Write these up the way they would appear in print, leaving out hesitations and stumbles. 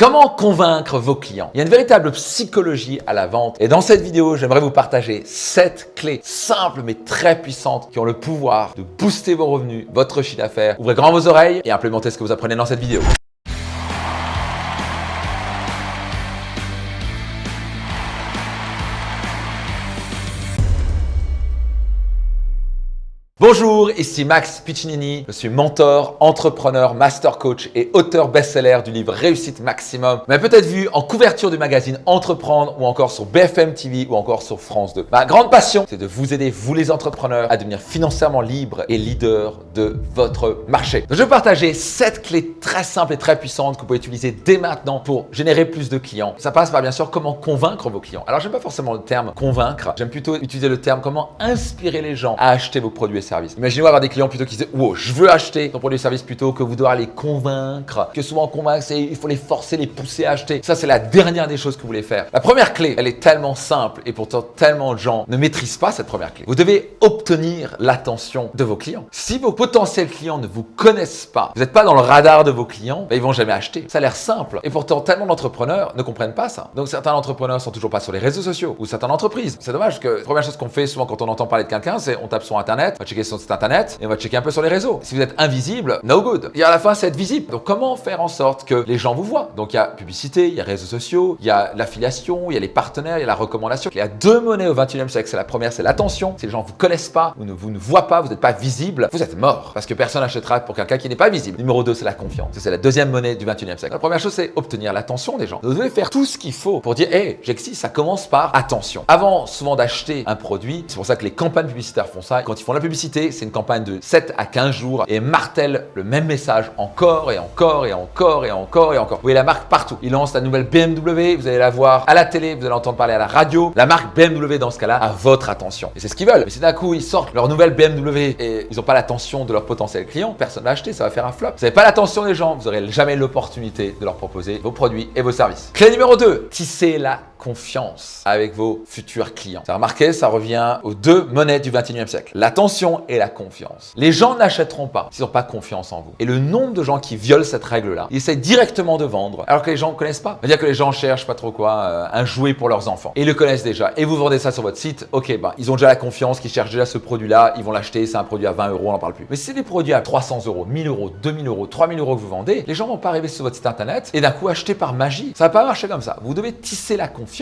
Comment convaincre vos clients? Il y a une véritable psychologie à la vente et dans cette vidéo, j'aimerais vous partager 7 clés simples mais très puissantes qui ont le pouvoir de booster vos revenus, votre chiffre d'affaires. Ouvrez grand vos oreilles et implémentez ce que vous apprenez dans cette vidéo. Bonjour, ici Max Piccinini, je suis mentor, entrepreneur, master coach et auteur best-seller du livre Réussite Maximum. Vous m'avez peut-être vu en couverture du magazine Entreprendre ou encore sur BFM TV ou encore sur France 2. Ma grande passion, c'est de vous aider, vous les entrepreneurs, à devenir financièrement libre et leader de votre marché. Donc, je vais partager 7 clés très simples et très puissantes que vous pouvez utiliser dès maintenant pour générer plus de clients. Ça passe par bien sûr comment convaincre vos clients. Alors j'aime pas forcément le terme convaincre, j'aime plutôt utiliser le terme comment inspirer les gens à acheter vos produits et services. Imaginez-vous avoir des clients plutôt qui disent « Wow, je veux acheter ton produit et service » plutôt que vous devoir les convaincre. Que souvent convaincre, c'est il faut les forcer, les pousser à acheter. Ça, c'est la dernière des choses que vous voulez faire. La première clé, elle est tellement simple et pourtant tellement de gens ne maîtrisent pas cette première clé. Vous devez obtenir l'attention de vos clients. Si vos potentiels clients ne vous connaissent pas, vous n'êtes pas dans le radar de vos clients, ils vont jamais acheter. Ça a l'air simple et pourtant tellement d'entrepreneurs ne comprennent pas ça. Donc certains entrepreneurs sont toujours pas sur les réseaux sociaux ou certaines entreprises. C'est dommage que la première chose qu'on fait souvent quand on entend parler de quelqu'un, c'est on tape sur internet, on va checker son site internet et on va checker un peu sur les réseaux. Si vous êtes invisible, no good. Et à la fin, c'est être visible. Donc comment faire en sorte que les gens vous voient? Donc il y a publicité, il y a réseaux sociaux, il y a l'affiliation, il y a les partenaires, il y a la recommandation. Il y a deux monnaies au 21e siècle. C'est la première, c'est l'attention. Si les gens vous connaissent pas, vous ne voient pas, vous n'êtes pas visible, vous êtes mort. Parce que personne n'achètera pour quelqu'un qui n'est pas visible. Numéro 2, c'est la confiance. C'est la deuxième monnaie du 21e siècle. La première chose, c'est obtenir l'attention des gens. Vous devez faire tout ce qu'il faut pour dire, hey, j'existe, ça commence par attention. Avant souvent d'acheter un produit, c'est pour ça que les campagnes publicitaires font ça. Quand ils font la publicité, c'est une campagne de 7 à 15 jours et martèle le même message encore et encore et encore et encore et encore. Vous voyez la marque partout. Ils lancent la nouvelle BMW, vous allez la voir à la télé, vous allez entendre parler à la radio. La marque BMW dans ce cas-là a votre attention. Et c'est ce qu'ils veulent. Mais si d'un coup ils sortent leur nouvelle BMW et ils n'ont pas l'attention de leur potentiel client, personne ne va acheter, ça va faire un flop. Vous n'avez pas l'attention des gens, vous n'aurez jamais l'opportunité de leur proposer vos produits et vos services. Clé numéro 2, tissez la confiance avec vos futurs clients. Ça remarqué, ça revient aux deux monnaies du 21e siècle. L'attention et la confiance. Les gens n'achèteront pas s'ils n'ont pas confiance en vous. Et le nombre de gens qui violent cette règle-là, ils essaient directement de vendre alors que les gens ne connaissent pas. C'est-à-dire que les gens cherchent pas trop quoi, un jouet pour leurs enfants. Et ils le connaissent déjà. Et vous vendez ça sur votre site, ok, ils ont déjà la confiance, qu'ils cherchent déjà ce produit-là, ils vont l'acheter, c'est un produit à 20 euros, on n'en parle plus. Mais si c'est des produits à 300 euros, 1000 euros, 2000 euros, 3000 euros que vous vendez, les gens vont pas arriver sur votre site internet et d'un coup acheter par magie. Ça va pas marcher comme ça. Vous devez tisser la confiance.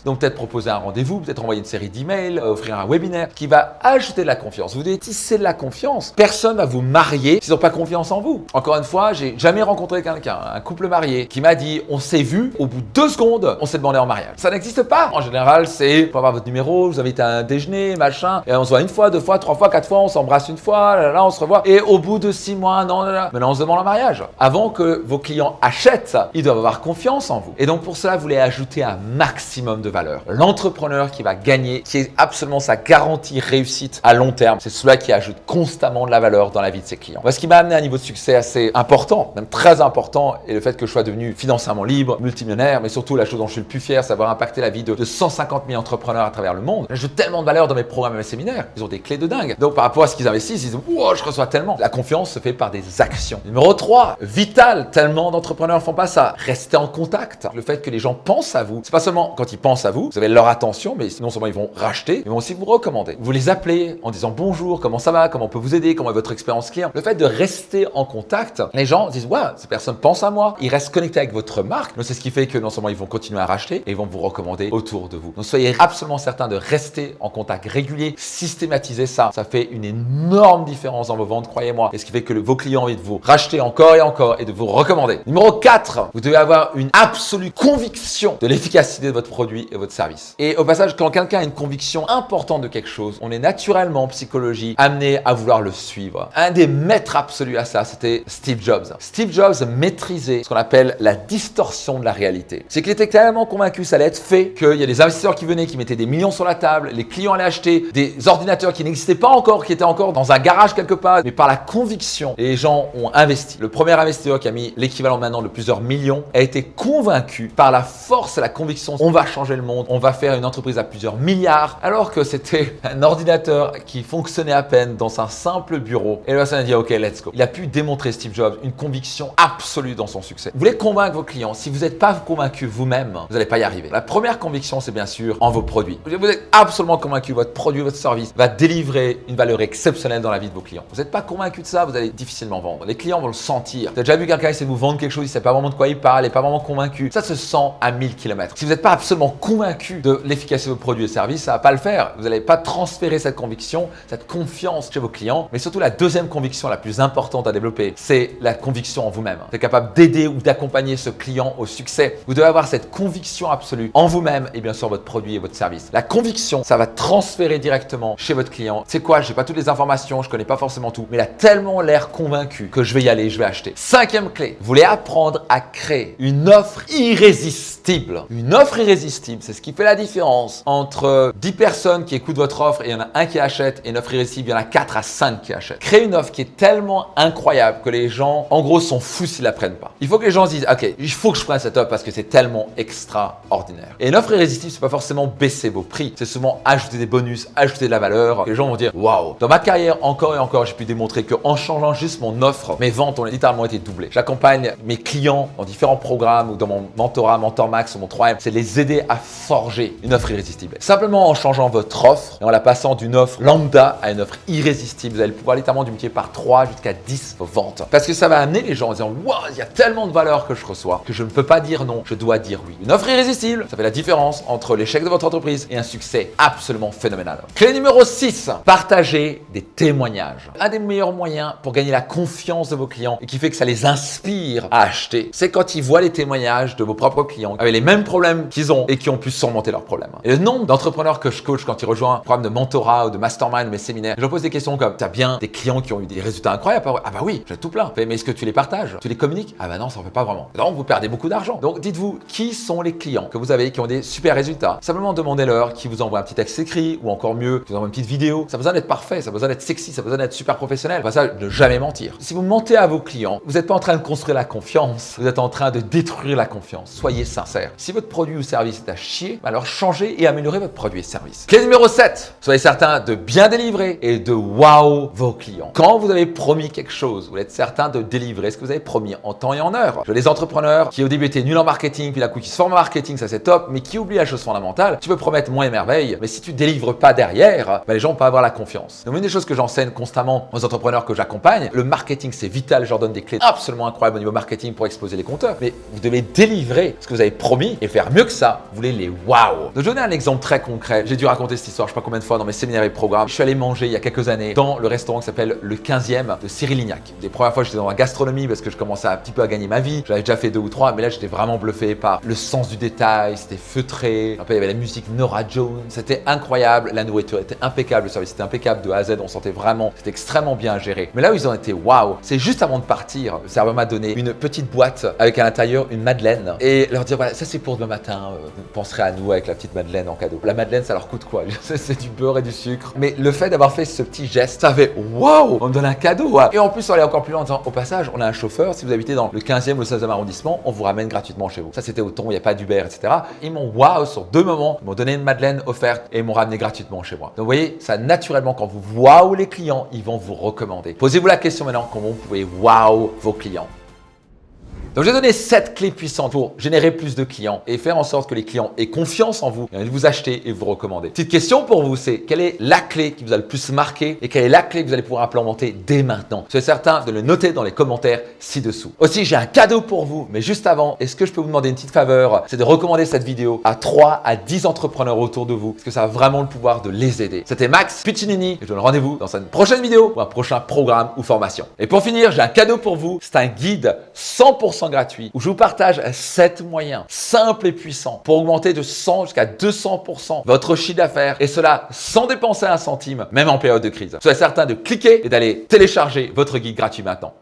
Donc peut-être proposer un rendez-vous, peut-être envoyer une série d'emails, offrir un webinaire qui va ajouter de la confiance. Vous devez tisser de la confiance. Personne va vous marier s'ils n'ont pas confiance en vous. Encore une fois, j'ai jamais rencontré quelqu'un, un couple marié, qui m'a dit on s'est vu, au bout de 2 secondes, on s'est demandé en mariage. Ça n'existe pas. En général, c'est pour avoir votre numéro, vous invite à un déjeuner, machin, et on se voit 1 fois, 2 fois, 3 fois, 4 fois, on s'embrasse 1 fois, là, on se revoit. Et au bout de 6 mois, non, maintenant on se demande en mariage. Avant que vos clients achètent, ils doivent avoir confiance en vous. Et donc pour cela, vous voulez ajouter un maximum de valeur. L'entrepreneur qui va gagner, qui est absolument sa garantie réussite à long terme, c'est celui qui ajoute constamment de la valeur dans la vie de ses clients. Moi, ce qui m'a amené à un niveau de succès assez important, même très important, est le fait que je sois devenu financièrement libre, multimillionnaire, mais surtout la chose dont je suis le plus fier, c'est d'avoir impacté la vie de 150 000 entrepreneurs à travers le monde. J'ajoute tellement de valeur dans mes programmes et mes séminaires. Ils ont des clés de dingue. Donc par rapport à ce qu'ils investissent, ils disent « Wow, je reçois tellement ». La confiance se fait par des actions. Numéro 3, vital, tellement d'entrepreneurs ne font pas ça. Restez en contact. Le fait que les gens pensent à vous, c'est pas seulement quand ils pensent à vous avez leur attention, mais non seulement ils vont racheter, ils vont aussi vous recommander. Vous les appelez en disant bonjour, comment ça va, comment on peut vous aider, comment est votre expérience client. Le fait de rester en contact, les gens disent ouais, ces personnes pensent à moi, ils restent connectés avec votre marque. Donc c'est ce qui fait que non seulement ils vont continuer à racheter, et ils vont vous recommander autour de vous. Donc soyez absolument certain de rester en contact régulier, systématiser ça. Ça fait une énorme différence dans vos ventes, croyez-moi. Et ce qui fait que vos clients ont envie de vous racheter encore et encore et de vous recommander. Numéro 4, vous devez avoir une absolue conviction de l'efficacité de votre produit et votre service. Et au passage, quand quelqu'un a une conviction importante de quelque chose, on est naturellement en psychologie amené à vouloir le suivre. Un des maîtres absolus à ça, c'était Steve Jobs. Steve Jobs maîtrisait ce qu'on appelle la distorsion de la réalité. C'est qu'il était tellement convaincu ça allait être fait qu'il y a des investisseurs qui venaient, qui mettaient des millions sur la table, les clients allaient acheter des ordinateurs qui n'existaient pas encore, qui étaient encore dans un garage quelque part, mais par la conviction, les gens ont investi. Le premier investisseur qui a mis l'équivalent maintenant de plusieurs millions a été convaincu par la force et la conviction on va changer le monde, on va faire une entreprise à plusieurs milliards, alors que c'était un ordinateur qui fonctionnait à peine dans un simple bureau. Et la personne a dit, ok, let's go. Il a pu démontrer, Steve Jobs, une conviction absolue dans son succès. Vous voulez convaincre vos clients, si vous n'êtes pas convaincu vous-même, vous n'allez pas y arriver. La première conviction, c'est bien sûr en vos produits. Vous êtes absolument convaincu, votre produit, votre service va délivrer une valeur exceptionnelle dans la vie de vos clients. Vous n'êtes pas convaincu de ça, vous allez difficilement vendre. Les clients vont le sentir. Vous avez déjà vu quelqu'un essayer de vous vendre quelque chose, il ne sait pas vraiment de quoi il parle, il n'est pas vraiment convaincu. Ça se sent à 1000 km. Si vous n'êtes pas absolument convaincu de l'efficacité de vos produits et services, ça ne va pas le faire. Vous n'allez pas transférer cette conviction, cette confiance chez vos clients. Mais surtout, la deuxième conviction la plus importante à développer, c'est la conviction en vous-même. Vous êtes capable d'aider ou d'accompagner ce client au succès. Vous devez avoir cette conviction absolue en vous-même et bien sûr votre produit et votre service. La conviction, ça va transférer directement chez votre client. C'est quoi? J'ai pas toutes les informations, je connais pas forcément tout, mais il a tellement l'air convaincu que je vais y aller, je vais acheter. Cinquième clé, vous voulez apprendre à créer une offre irrésistible. Une offre irrésistible, c'est ce qui fait la différence entre 10 personnes qui écoutent votre offre et il y en a un qui achète, et une offre irrésistible, il y en a 4 à 5 qui achètent. Créez une offre qui est tellement incroyable que les gens, en gros, sont fous s'ils la prennent pas. Il faut que les gens se disent, ok, il faut que je prenne cette offre parce que c'est tellement extraordinaire. Et une offre irrésistible, c'est pas forcément baisser vos prix, c'est souvent ajouter des bonus, ajouter de la valeur. Les gens vont dire, waouh. Dans ma carrière, encore et encore, j'ai pu démontrer qu'en changeant juste mon offre, mes ventes ont littéralement été doublées. J'accompagne mes clients dans différents programmes ou dans mon mentorat, Mentor Max ou mon 3M, c'est de les aider à forger une offre irrésistible. Simplement en changeant votre offre et en la passant d'une offre lambda à une offre irrésistible, vous allez pouvoir littéralement multiplier par 3 jusqu'à 10 vos ventes. Parce que ça va amener les gens en disant, waouh, il y a tellement de valeur que je reçois que je ne peux pas dire non, je dois dire oui. Une offre irrésistible, ça fait la différence entre l'échec de votre entreprise et un succès absolument phénoménal. Clé numéro 6, partagez des témoignages. Un des meilleurs moyens pour gagner la confiance de vos clients et qui fait que ça les inspire à acheter, c'est quand ils voient les témoignages de vos propres clients avec les mêmes problèmes qu'ils ont et qui ont pu surmonter leurs problèmes. Et le nombre d'entrepreneurs que je coach quand ils rejoignent un programme de mentorat ou de mastermind ou mes séminaires, je leur pose des questions comme, t'as bien des clients qui ont eu des résultats incroyables? Ah bah oui, j'ai tout plein. Mais est-ce que tu les partages? Tu les communiques? Ah bah non, ça en fait pas vraiment. Donc vous perdez beaucoup d'argent. Donc dites-vous, qui sont les clients que vous avez qui ont des super résultats? Simplement demandez-leur qui vous envoie un petit texte écrit ou encore mieux, qui vous envoie une petite vidéo. Ça a besoin d'être parfait, ça a besoin d'être sexy, ça a besoin d'être super professionnel. Enfin ça, ne jamais mentir. Si vous mentez à vos clients, vous n'êtes pas en train de construire la confiance, vous êtes en train de détruire la confiance. Soyez sincère. Si votre produit ou service est à chier, alors changez et améliorez votre produit et service. Clé numéro 7, soyez certain de bien délivrer et de wow vos clients. Quand vous avez promis quelque chose, vous êtes certain de délivrer ce que vous avez promis en temps et en heure. Je vois des entrepreneurs qui au début étaient nuls en marketing, puis d'un coup qui se forment en marketing, ça c'est top, mais qui oublient la chose fondamentale. Tu peux promettre moins et merveille, mais si tu délivres pas derrière, les gens vont pas avoir la confiance. Donc une des choses que j'enseigne constamment aux entrepreneurs que j'accompagne, le marketing c'est vital, je leur donne des clés absolument incroyables au niveau marketing pour exploser les compteurs, mais vous devez délivrer ce que vous avez promis et faire mieux que ça. Vous voulez les wow. Donc je vais donner un exemple très concret. J'ai dû raconter cette histoire, je sais pas combien de fois dans mes séminaires et programmes. Je suis allé manger il y a quelques années dans le restaurant qui s'appelle le 15e de Cyril Lignac. Les premières fois j'étais dans la gastronomie parce que je commençais un petit peu à gagner ma vie. J'avais déjà fait 2 ou 3, mais là j'étais vraiment bluffé par le sens du détail, c'était feutré. Après il y avait la musique Nora Jones, c'était incroyable. La nourriture était impeccable, le service était impeccable de A à Z, on sentait vraiment, c'était extrêmement bien géré. Mais là où ils ont été waouh, c'est juste avant de partir, le serveur m'a donné une petite boîte avec à l'intérieur une madeleine et leur dire voilà, ça c'est pour demain matin, vous penserez à nous avec la petite madeleine en cadeau. La madeleine ça leur coûte quoi? C'est du beurre et du sucre. Mais le fait d'avoir fait ce petit geste, ça fait waouh, on me donne un cadeau. Ouais. Et en plus on allait encore plus loin en disant au passage, on a un chauffeur, si vous habitez dans le 15e ou le 16e arrondissement, on vous ramène gratuitement chez vous. Ça c'était au ton, il n'y a pas d'Uber, etc. Ils m'ont waouh sur 2 moments, ils m'ont donné une madeleine offerte et ils m'ont ramené gratuitement chez moi. Donc vous voyez, ça naturellement quand vous waouh les clients, ils vont vous recommander. Posez-vous la question maintenant, comment vous pouvez waouh vos clients. Donc, j'ai donné 7 clés puissantes pour générer plus de clients et faire en sorte que les clients aient confiance en vous et vous acheter et vous recommander. Petite question pour vous, c'est quelle est la clé qui vous a le plus marqué et quelle est la clé que vous allez pouvoir implémenter dès maintenant? Soyez certain de le noter dans les commentaires ci-dessous. Aussi, j'ai un cadeau pour vous, mais juste avant, est-ce que je peux vous demander une petite faveur? C'est de recommander cette vidéo à 3 à 10 entrepreneurs autour de vous parce que ça a vraiment le pouvoir de les aider. C'était Max Piccinini et je vous donne rendez-vous dans une prochaine vidéo ou un prochain programme ou formation. Et pour finir, j'ai un cadeau pour vous. C'est un guide 100% gratuit où je vous partage 7 moyens simples et puissants pour augmenter de 100 jusqu'à 200% votre chiffre d'affaires et cela sans dépenser un centime, même en période de crise. Soyez certain de cliquer et d'aller télécharger votre guide gratuit maintenant.